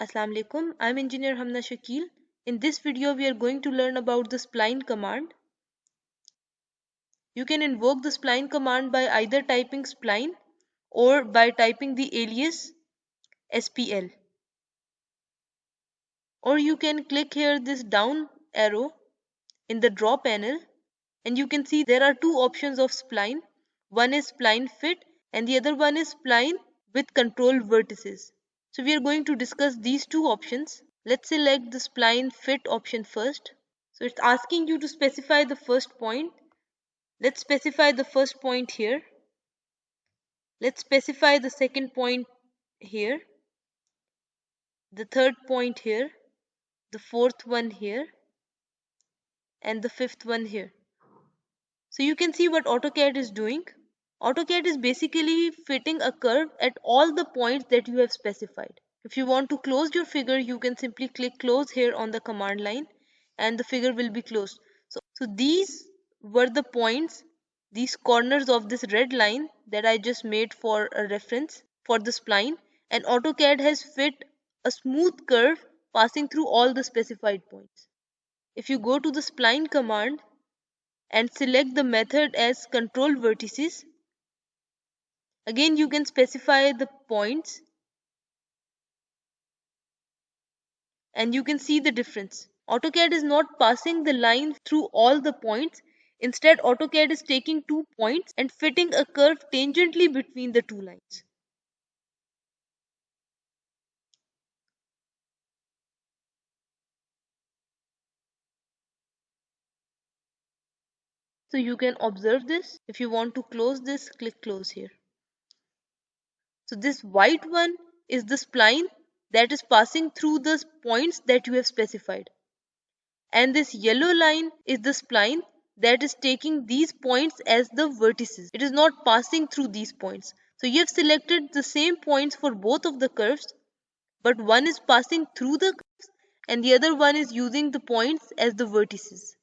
Assalamu alaikum, I'm Engineer Hamna Shakil. In this video, we are going to learn about the spline command. You can invoke the spline command by either typing spline or by typing the alias SPL. Or you can click here this down arrow in the draw panel and you can see there are two options of spline. One is spline fit and the other one is spline with control vertices. So we are going to discuss these two options. Let's select the spline fit option first. So it's asking you to specify the first point. Let's specify the first point here. Let's specify the second point here, the third point here, the fourth one here, and the fifth one here. So you can see what AutoCAD is doing. AutoCAD is basically fitting a curve at all the points that you have specified. If you want to close your figure, you can simply click close here on the command line and the figure will be closed. So these were the points, these corners of this red line that I just made for a reference for the spline, and AutoCAD has fit a smooth curve passing through all the specified points. If you go to the spline command and select the method as control vertices, again you can specify the points and you can see the difference. AutoCAD is not passing the line through all the points. Instead, AutoCAD is taking 2 points and fitting a curve tangentially between the 2 lines. So you can observe this. If you want to close this, click close here. So this white one is the spline that is passing through the points that you have specified. And this yellow line is the spline that is taking these points as the vertices. It is not passing through these points. So you have selected the same points for both of the curves, but one is passing through the curves and the other one is using the points as the vertices.